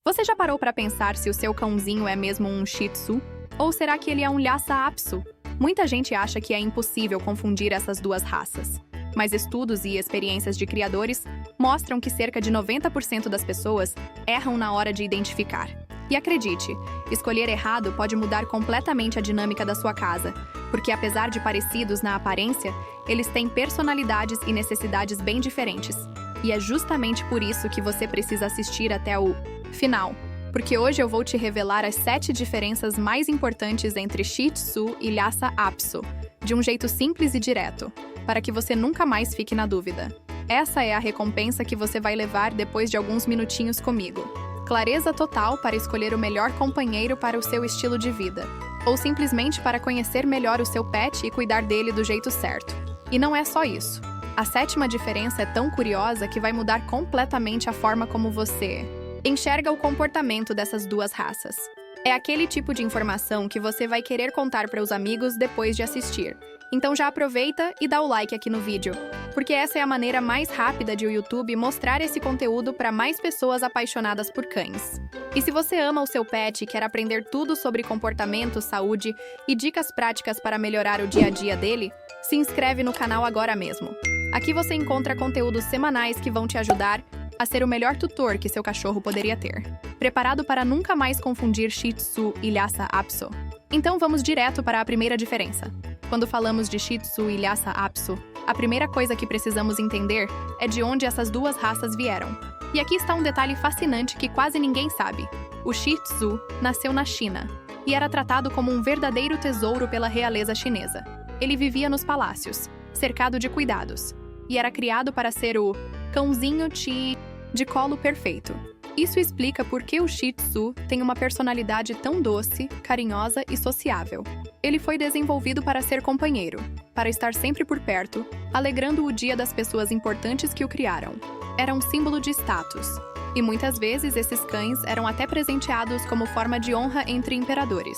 Você já parou para pensar se o seu cãozinho é mesmo um Shih Tzu? Ou será que ele é um Lhasa Apso? Muita gente acha que é impossível confundir essas duas raças. Mas estudos e experiências de criadores mostram que cerca de 90% das pessoas erram na hora de identificar. E acredite, escolher errado pode mudar completamente a dinâmica da sua casa, porque apesar de parecidos na aparência, eles têm personalidades e necessidades bem diferentes. E é justamente por isso que você precisa assistir até o final, porque hoje eu vou te revelar as 7 diferenças mais importantes entre Shih Tzu e Lhasa Apso, de um jeito simples e direto, para que você nunca mais fique na dúvida. Essa é a recompensa que você vai levar depois de alguns minutinhos comigo. Clareza total para escolher o melhor companheiro para o seu estilo de vida, ou simplesmente para conhecer melhor o seu pet e cuidar dele do jeito certo. E não é só isso. A 7ª diferença é tão curiosa que vai mudar completamente a forma como você enxerga o comportamento dessas duas raças. É aquele tipo de informação que você vai querer contar para os amigos depois de assistir. Então já aproveita e dá o like aqui no vídeo, porque essa é a maneira mais rápida de o YouTube mostrar esse conteúdo para mais pessoas apaixonadas por cães. E se você ama o seu pet e quer aprender tudo sobre comportamento, saúde e dicas práticas para melhorar o dia a dia dele, se inscreve no canal agora mesmo. Aqui você encontra conteúdos semanais que vão te ajudar a ser o melhor tutor que seu cachorro poderia ter. Preparado para nunca mais confundir Shih Tzu e Lhasa Apso? Então vamos direto para a primeira diferença. Quando falamos de Shih Tzu e Lhasa Apso, a primeira coisa que precisamos entender é de onde essas duas raças vieram. E aqui está um detalhe fascinante que quase ninguém sabe. O Shih Tzu nasceu na China e era tratado como um verdadeiro tesouro pela realeza chinesa. Ele vivia nos palácios, cercado de cuidados, e era criado para ser o cãozinho de colo perfeito. Isso explica por que o Shih Tzu tem uma personalidade tão doce, carinhosa e sociável. Ele foi desenvolvido para ser companheiro, para estar sempre por perto, alegrando o dia das pessoas importantes que o criaram. Era um símbolo de status, e muitas vezes esses cães eram até presenteados como forma de honra entre imperadores.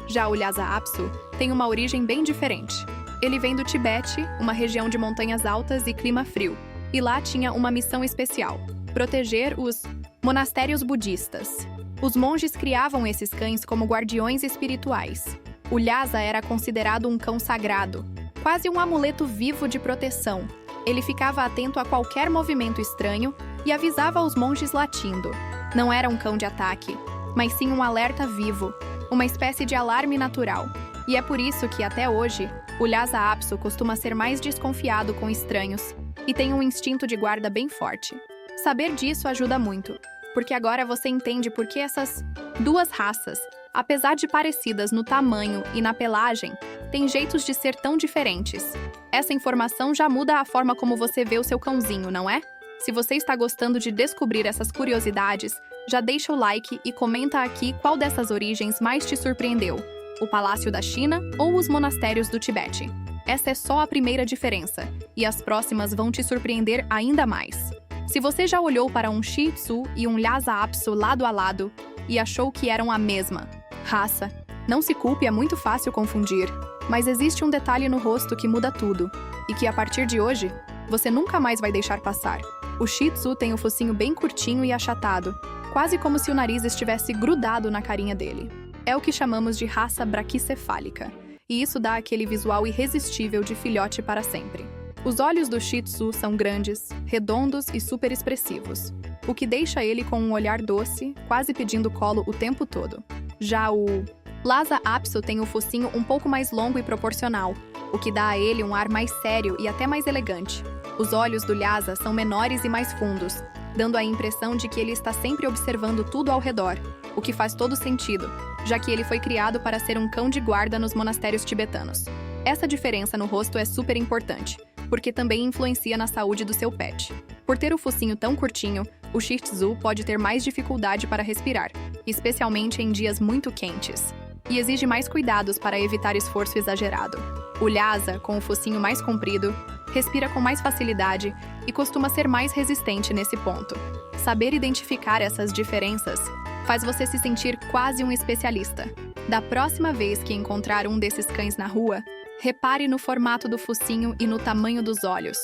Já o Lhasa Apso tem uma origem bem diferente. Ele vem do Tibete, uma região de montanhas altas e clima frio, e lá tinha uma missão especial: proteger os monastérios budistas. Os monges criavam esses cães como guardiões espirituais. O Lhasa era considerado um cão sagrado, quase um amuleto vivo de proteção. Ele ficava atento a qualquer movimento estranho e avisava os monges latindo. Não era um cão de ataque, mas sim um alerta vivo, uma espécie de alarme natural. E é por isso que, até hoje, o Lhasa Apso costuma ser mais desconfiado com estranhos e tem um instinto de guarda bem forte. Saber disso ajuda muito, porque agora você entende por que essas duas raças, apesar de parecidas no tamanho e na pelagem, têm jeitos de ser tão diferentes. Essa informação já muda a forma como você vê o seu cãozinho, não é? Se você está gostando de descobrir essas curiosidades, já deixa o like e comenta aqui qual dessas origens mais te surpreendeu: o Palácio da China ou os monastérios do Tibete. Essa é só a primeira diferença, e as próximas vão te surpreender ainda mais. Se você já olhou para um Shih Tzu e um Lhasa Apso lado a lado e achou que eram a mesma raça, não se culpe, é muito fácil confundir. Mas existe um detalhe no rosto que muda tudo, e que a partir de hoje, você nunca mais vai deixar passar. O Shih Tzu tem o focinho bem curtinho e achatado, quase como se o nariz estivesse grudado na carinha dele. É o que chamamos de raça braquicefálica, e isso dá aquele visual irresistível de filhote para sempre. Os olhos do Shih Tzu são grandes, redondos e super expressivos, o que deixa ele com um olhar doce, quase pedindo colo o tempo todo. Já o Lhasa Apso tem o focinho um pouco mais longo e proporcional, o que dá a ele um ar mais sério e até mais elegante. Os olhos do Lhasa são menores e mais fundos, dando a impressão de que ele está sempre observando tudo ao redor, o que faz todo sentido, já que ele foi criado para ser um cão de guarda nos monastérios tibetanos. Essa diferença no rosto é super importante, porque também influencia na saúde do seu pet. Por ter o focinho tão curtinho, o Shih Tzu pode ter mais dificuldade para respirar, especialmente em dias muito quentes, e exige mais cuidados para evitar esforço exagerado. O Lhasa, com o focinho mais comprido, respira com mais facilidade e costuma ser mais resistente nesse ponto. Saber identificar essas diferenças faz você se sentir quase um especialista. Da próxima vez que encontrar um desses cães na rua, repare no formato do focinho e no tamanho dos olhos.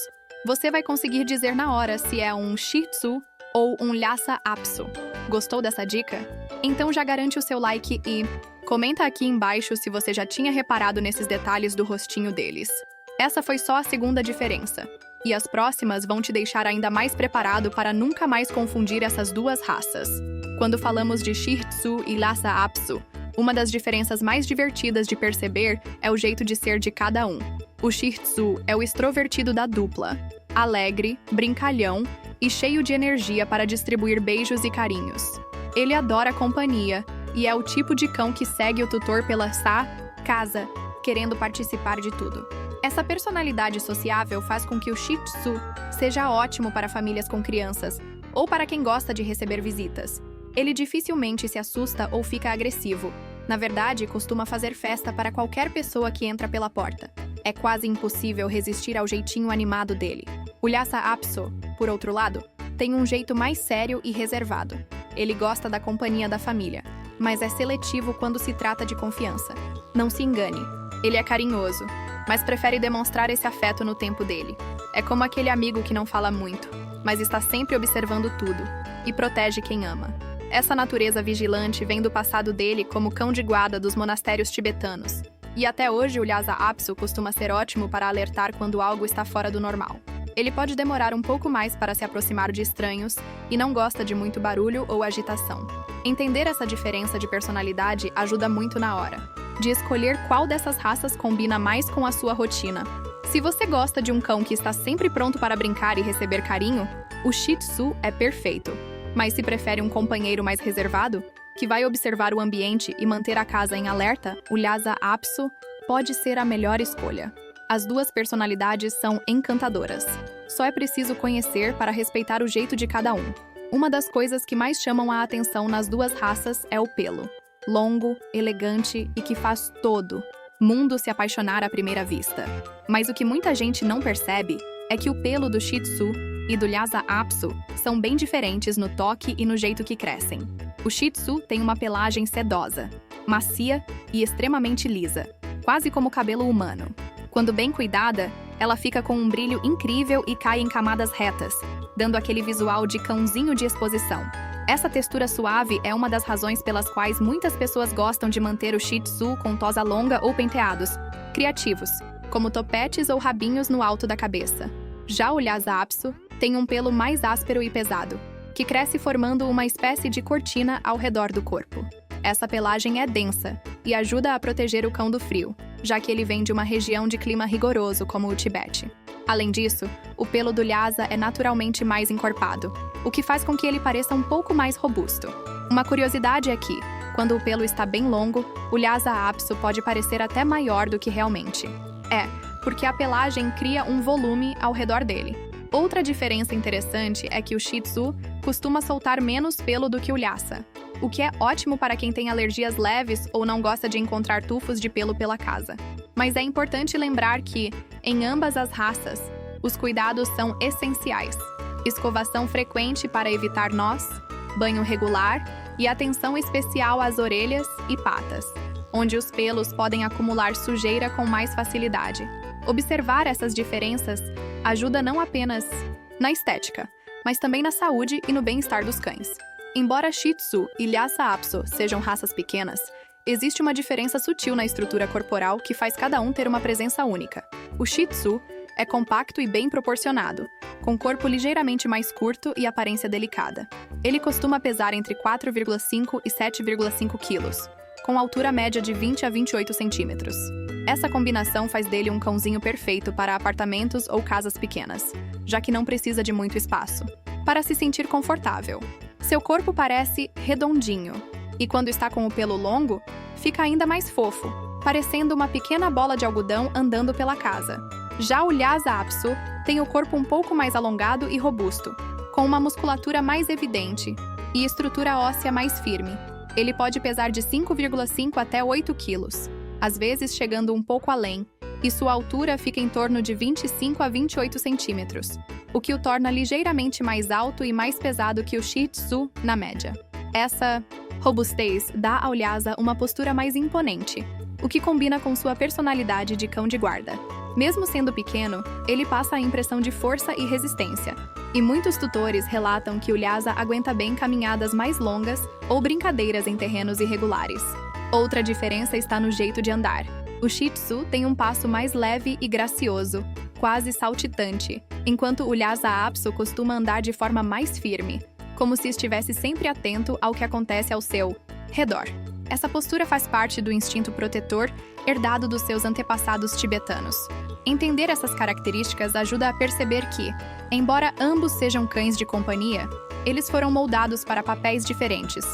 Você vai conseguir dizer na hora se é um Shih Tzu ou um Lhasa Apso. Gostou dessa dica? Então já garante o seu like e comenta aqui embaixo se você já tinha reparado nesses detalhes do rostinho deles. Essa foi só a segunda diferença, e as próximas vão te deixar ainda mais preparado para nunca mais confundir essas duas raças. Quando falamos de Shih Tzu e Lhasa Apso, uma das diferenças mais divertidas de perceber é o jeito de ser de cada um. O Shih Tzu é o extrovertido da dupla, alegre, brincalhão e cheio de energia para distribuir beijos e carinhos. Ele adora companhia e é o tipo de cão que segue o tutor pela casa, querendo participar de tudo. Essa personalidade sociável faz com que o Shih Tzu seja ótimo para famílias com crianças ou para quem gosta de receber visitas. Ele dificilmente se assusta ou fica agressivo. Na verdade, costuma fazer festa para qualquer pessoa que entra pela porta. É quase impossível resistir ao jeitinho animado dele. O Lhasa Apso, por outro lado, tem um jeito mais sério e reservado. Ele gosta da companhia da família, mas é seletivo quando se trata de confiança. Não se engane, ele é carinhoso, mas prefere demonstrar esse afeto no tempo dele. É como aquele amigo que não fala muito, mas está sempre observando tudo e protege quem ama. Essa natureza vigilante vem do passado dele como cão de guarda dos monastérios tibetanos. E até hoje o Lhasa Apso costuma ser ótimo para alertar quando algo está fora do normal. Ele pode demorar um pouco mais para se aproximar de estranhos e não gosta de muito barulho ou agitação. Entender essa diferença de personalidade ajuda muito na hora de escolher qual dessas raças combina mais com a sua rotina. Se você gosta de um cão que está sempre pronto para brincar e receber carinho, o Shih Tzu é perfeito. Mas se prefere um companheiro mais reservado, que vai observar o ambiente e manter a casa em alerta, o Lhasa Apso pode ser a melhor escolha. As duas personalidades são encantadoras. Só é preciso conhecer para respeitar o jeito de cada um. Uma das coisas que mais chamam a atenção nas duas raças é o pelo. Longo, elegante e que faz todo mundo se apaixonar à primeira vista. Mas o que muita gente não percebe é que o pelo do Shih Tzu e do Lhasa Apso são bem diferentes no toque e no jeito que crescem. O Shih Tzu tem uma pelagem sedosa, macia e extremamente lisa, quase como o cabelo humano. Quando bem cuidada, ela fica com um brilho incrível e cai em camadas retas, dando aquele visual de cãozinho de exposição. Essa textura suave é uma das razões pelas quais muitas pessoas gostam de manter o Shih Tzu com tosa longa ou penteados criativos, como topetes ou rabinhos no alto da cabeça. Já o Lhasa Apso tem um pelo mais áspero e pesado, que cresce formando uma espécie de cortina ao redor do corpo. Essa pelagem é densa e ajuda a proteger o cão do frio, já que ele vem de uma região de clima rigoroso como o Tibete. Além disso, o pelo do Lhasa é naturalmente mais encorpado, o que faz com que ele pareça um pouco mais robusto. Uma curiosidade é que, quando o pelo está bem longo, o Lhasa Apso pode parecer até maior do que realmente. Porque a pelagem cria um volume ao redor dele. Outra diferença interessante é que o Shih Tzu costuma soltar menos pelo do que o Lhasa, o que é ótimo para quem tem alergias leves ou não gosta de encontrar tufos de pelo pela casa. Mas é importante lembrar que, em ambas as raças, os cuidados são essenciais. Escovação frequente para evitar nós, banho regular e atenção especial às orelhas e patas, onde os pelos podem acumular sujeira com mais facilidade. Observar essas diferenças ajuda não apenas na estética, mas também na saúde e no bem-estar dos cães. Embora Shih Tzu e Lhasa Apso sejam raças pequenas, existe uma diferença sutil na estrutura corporal que faz cada um ter uma presença única. O Shih Tzu é compacto e bem proporcionado, com corpo ligeiramente mais curto e aparência delicada. Ele costuma pesar entre 4,5 e 7,5 quilos, com altura média de 20 a 28 centímetros. Essa combinação faz dele um cãozinho perfeito para apartamentos ou casas pequenas, já que não precisa de muito espaço. Para se sentir confortável, seu corpo parece redondinho, e quando está com o pelo longo, fica ainda mais fofo, parecendo uma pequena bola de algodão andando pela casa. Já o Lhasa Apso tem o corpo um pouco mais alongado e robusto, com uma musculatura mais evidente e estrutura óssea mais firme. Ele pode pesar de 5,5 até 8 quilos, às vezes chegando um pouco além, e sua altura fica em torno de 25 a 28 centímetros, o que o torna ligeiramente mais alto e mais pesado que o Shih Tzu na média. Essa robustez dá ao Lhasa uma postura mais imponente, o que combina com sua personalidade de cão de guarda. Mesmo sendo pequeno, ele passa a impressão de força e resistência. E muitos tutores relatam que o Lhasa aguenta bem caminhadas mais longas ou brincadeiras em terrenos irregulares. Outra diferença está no jeito de andar. O Shih Tzu tem um passo mais leve e gracioso, quase saltitante, enquanto o Lhasa Apso costuma andar de forma mais firme, como se estivesse sempre atento ao que acontece ao seu redor. Essa postura faz parte do instinto protetor herdado dos seus antepassados tibetanos. Entender essas características ajuda a perceber que, embora ambos sejam cães de companhia, eles foram moldados para papéis diferentes.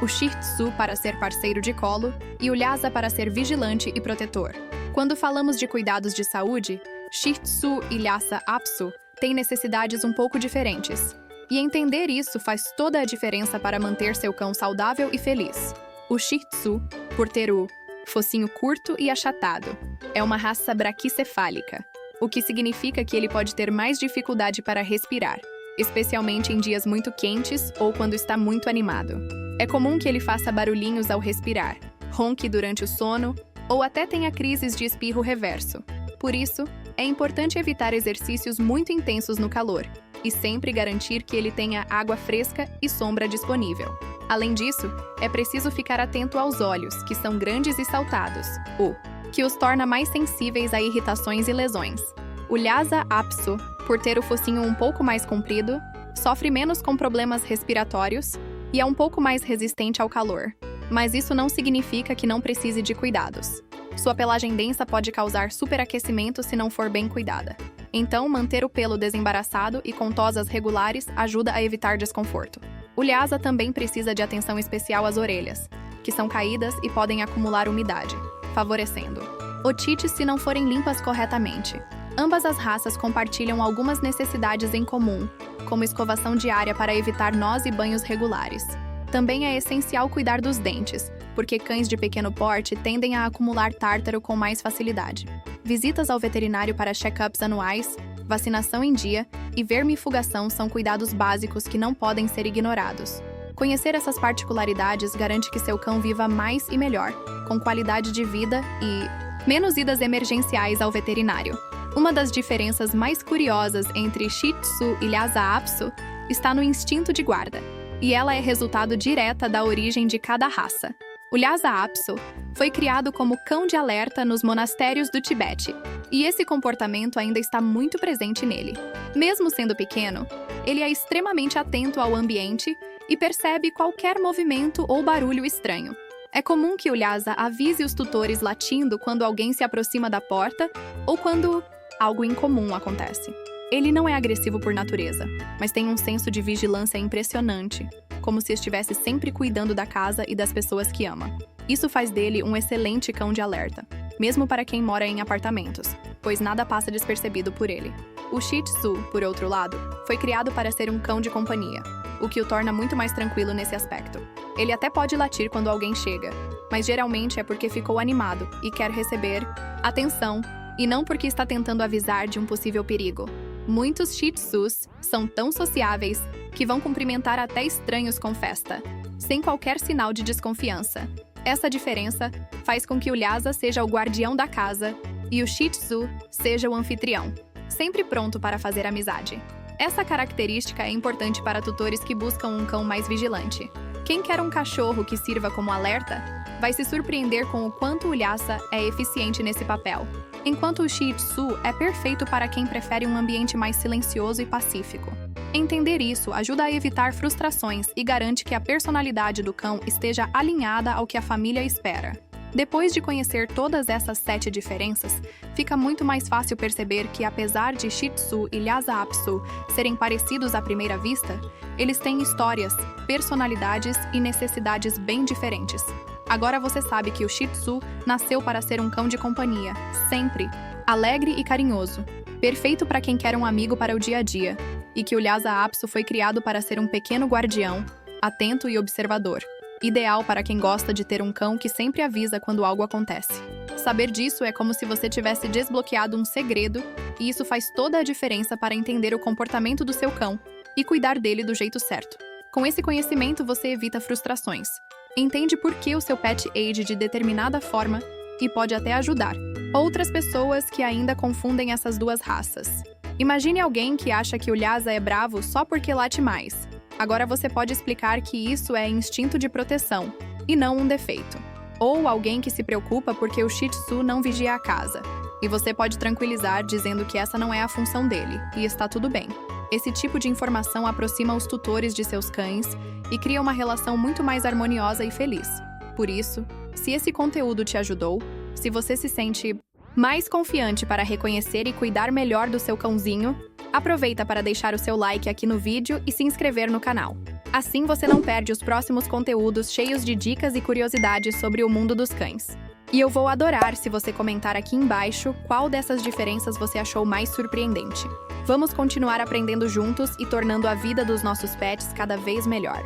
O Shih Tzu para ser parceiro de colo e o Lhasa para ser vigilante e protetor. Quando falamos de cuidados de saúde, Shih Tzu e Lhasa Apso têm necessidades um pouco diferentes. E entender isso faz toda a diferença para manter seu cão saudável e feliz. O Shih Tzu, por ter o focinho curto e achatado, é uma raça braquicefálica, o que significa que ele pode ter mais dificuldade para respirar, especialmente em dias muito quentes ou quando está muito animado. É comum que ele faça barulhinhos ao respirar, ronque durante o sono ou até tenha crises de espirro reverso. Por isso, é importante evitar exercícios muito intensos no calor e sempre garantir que ele tenha água fresca e sombra disponível. Além disso, é preciso ficar atento aos olhos, que são grandes e saltados, o que os torna mais sensíveis a irritações e lesões. O Lhasa Apso, por ter o focinho um pouco mais comprido, sofre menos com problemas respiratórios e é um pouco mais resistente ao calor. Mas isso não significa que não precise de cuidados. Sua pelagem densa pode causar superaquecimento se não for bem cuidada. Então, manter o pelo desembaraçado e com tosas regulares ajuda a evitar desconforto. O Lhasa também precisa de atenção especial às orelhas, que são caídas e podem acumular umidade, favorecendo otites se não forem limpas corretamente. Ambas as raças compartilham algumas necessidades em comum, como escovação diária para evitar nós e banhos regulares. Também é essencial cuidar dos dentes, porque cães de pequeno porte tendem a acumular tártaro com mais facilidade. Visitas ao veterinário para check-ups anuais, vacinação em dia e vermifugação são cuidados básicos que não podem ser ignorados. Conhecer essas particularidades garante que seu cão viva mais e melhor, com qualidade de vida e menos idas emergenciais ao veterinário. Uma das diferenças mais curiosas entre Shih Tzu e Lhasa Apso está no instinto de guarda, e ela é resultado direta da origem de cada raça. O Lhasa Apso foi criado como cão de alerta nos monastérios do Tibete, e esse comportamento ainda está muito presente nele. Mesmo sendo pequeno, ele é extremamente atento ao ambiente e percebe qualquer movimento ou barulho estranho. É comum que o Lhasa avise os tutores latindo quando alguém se aproxima da porta ou quando algo incomum acontece. Ele não é agressivo por natureza, mas tem um senso de vigilância impressionante, como se estivesse sempre cuidando da casa e das pessoas que ama. Isso faz dele um excelente cão de alerta, mesmo para quem mora em apartamentos, pois nada passa despercebido por ele. O Shih Tzu, por outro lado, foi criado para ser um cão de companhia, o que o torna muito mais tranquilo nesse aspecto. Ele até pode latir quando alguém chega, mas geralmente é porque ficou animado e quer receber atenção, e não porque está tentando avisar de um possível perigo. Muitos Shih Tzus são tão sociáveis que vão cumprimentar até estranhos com festa, sem qualquer sinal de desconfiança. Essa diferença faz com que o Lhasa seja o guardião da casa e o Shih Tzu seja o anfitrião, sempre pronto para fazer amizade. Essa característica é importante para tutores que buscam um cão mais vigilante. Quem quer um cachorro que sirva como alerta, vai se surpreender com o quanto o Lhasa é eficiente nesse papel, enquanto o Shih Tzu é perfeito para quem prefere um ambiente mais silencioso e pacífico. Entender isso ajuda a evitar frustrações e garante que a personalidade do cão esteja alinhada ao que a família espera. Depois de conhecer todas essas 7 diferenças, fica muito mais fácil perceber que, apesar de Shih Tzu e Lhasa Apso serem parecidos à primeira vista, eles têm histórias, personalidades e necessidades bem diferentes. Agora você sabe que o Shih Tzu nasceu para ser um cão de companhia, sempre, alegre e carinhoso, perfeito para quem quer um amigo para o dia a dia, e que o Lhasa Apso foi criado para ser um pequeno guardião, atento e observador, ideal para quem gosta de ter um cão que sempre avisa quando algo acontece. Saber disso é como se você tivesse desbloqueado um segredo, e isso faz toda a diferença para entender o comportamento do seu cão e cuidar dele do jeito certo. Com esse conhecimento, você evita frustrações. Entende por que o seu pet age de determinada forma e pode até ajudar, Outras pessoas que ainda confundem essas duas raças. Imagine alguém que acha que o Lhasa é bravo só porque late mais. Agora você pode explicar que isso é instinto de proteção, e não um defeito. Ou alguém que se preocupa porque o Shih Tzu não vigia a casa. E você pode tranquilizar dizendo que essa não é a função dele, e está tudo bem. Esse tipo de informação aproxima os tutores de seus cães e cria uma relação muito mais harmoniosa e feliz. Por isso, se esse conteúdo te ajudou, se você se sente mais confiante para reconhecer e cuidar melhor do seu cãozinho, aproveita para deixar o seu like aqui no vídeo e se inscrever no canal. Assim você não perde os próximos conteúdos cheios de dicas e curiosidades sobre o mundo dos cães. E eu vou adorar se você comentar aqui embaixo qual dessas diferenças você achou mais surpreendente. Vamos continuar aprendendo juntos e tornando a vida dos nossos pets cada vez melhor.